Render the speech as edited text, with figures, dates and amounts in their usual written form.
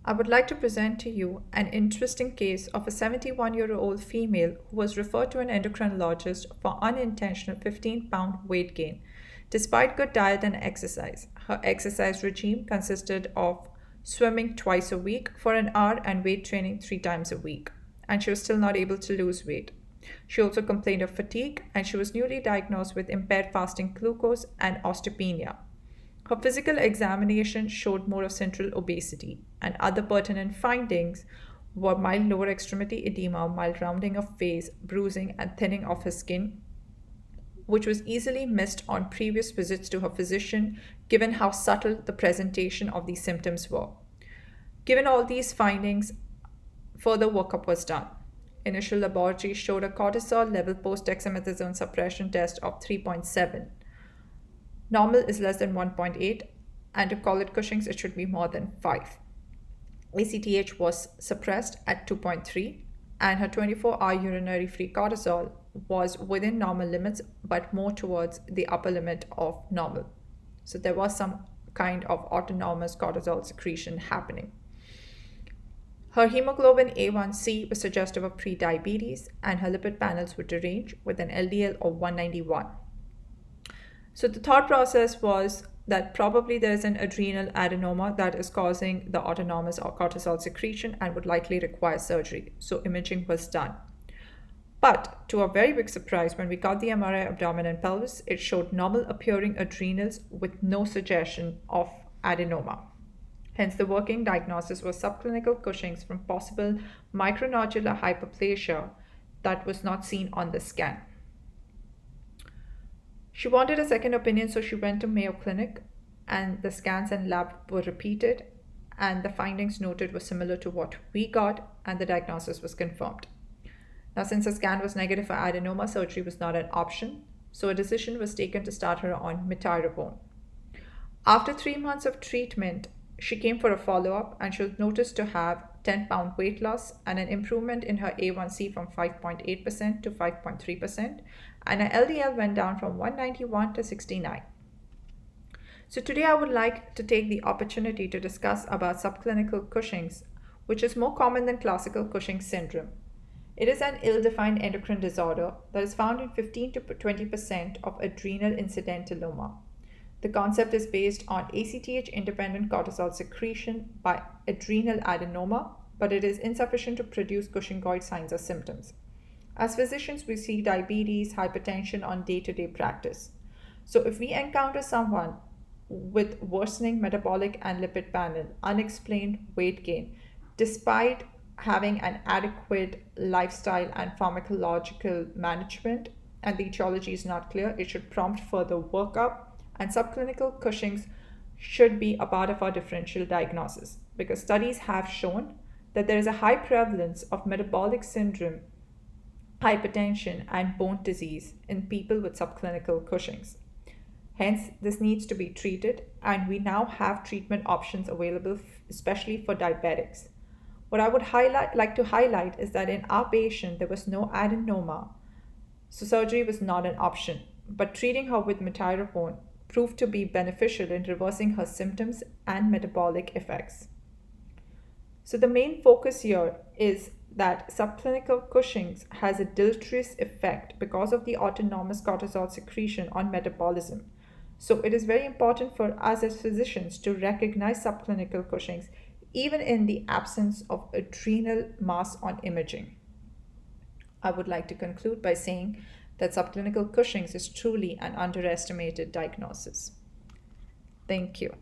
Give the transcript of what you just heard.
I would like to present to you an interesting case of a 71-year-old female who was referred to an endocrinologist for unintentional 15-pound weight gain. Despite good diet and exercise, her exercise regime consisted of swimming twice a week for an hour and weight training 3 times a week, and she was still not able to lose weight. She also complained of fatigue, and she was newly diagnosed with impaired fasting glucose and osteopenia. Her physical examination showed more of central obesity, and other pertinent findings were mild lower extremity edema, mild rounding of face, bruising, and thinning of her skin, which was easily missed on previous visits to her physician, given how subtle the presentation of these symptoms were. Given all these findings, further workup was done. Initial laboratory showed a cortisol level post dexamethasone suppression test of 3.7. Normal is less than 1.8, and to call it Cushing's, it should be more than 5. ACTH was suppressed at 2.3, and her 24-hour urinary free cortisol was within normal limits, but more towards the upper limit of normal. So there was some kind of autonomous cortisol secretion happening. Her hemoglobin A1C was suggestive of prediabetes, and her lipid panels were deranged with an LDL of 191. So the thought process was that probably there's an adrenal adenoma that is causing the autonomous or cortisol secretion and would likely require surgery. So imaging was done. But to our very big surprise, when we got the MRI abdomen and pelvis, it showed normal appearing adrenals with no suggestion of adenoma. Hence, the working diagnosis was subclinical Cushing's from possible micronodular hyperplasia that was not seen on the scan. She wanted a second opinion, so she went to Mayo Clinic, and the scans and lab were repeated, and the findings noted were similar to what we got, and the diagnosis was confirmed. Now, since the scan was negative for adenoma, surgery was not an option, so a decision was taken to start her on methylprednisolone. After 3 months of treatment, she came for a follow-up, and she was noticed to have 10-pound weight loss and an improvement in her A1C from 5.8% to 5.3%, and her LDL went down from 191 to 69. So today I would like to take the opportunity to discuss about subclinical Cushing's, which is more common than classical Cushing's syndrome. It is an ill-defined endocrine disorder that is found in 15 to 20% of adrenal incidentaloma. The concept is based on ACTH-independent cortisol secretion by adrenal adenoma, but it is insufficient to produce Cushingoid signs or symptoms. As physicians, we see diabetes, hypertension on day-to-day practice. So if we encounter someone with worsening metabolic and lipid panel, unexplained weight gain, despite having an adequate lifestyle and pharmacological management, and the etiology is not clear, it should prompt further workup, and subclinical Cushing's should be a part of our differential diagnosis, because studies have shown that there is a high prevalence of metabolic syndrome, hypertension, and bone disease in people with subclinical Cushing's. Hence, this needs to be treated, and we now have treatment options available, especially for diabetics. What I would like to highlight is that in our patient, there was no adenoma, so surgery was not an option, but treating her with methylprednisolone proved to be beneficial in reversing her symptoms and metabolic effects. So the main focus here is that subclinical Cushing's has a deleterious effect because of the autonomous cortisol secretion on metabolism. So it is very important for us as physicians to recognize subclinical Cushing's even in the absence of adrenal mass on imaging. I would like to conclude by saying that subclinical Cushing's is truly an underestimated diagnosis. Thank you.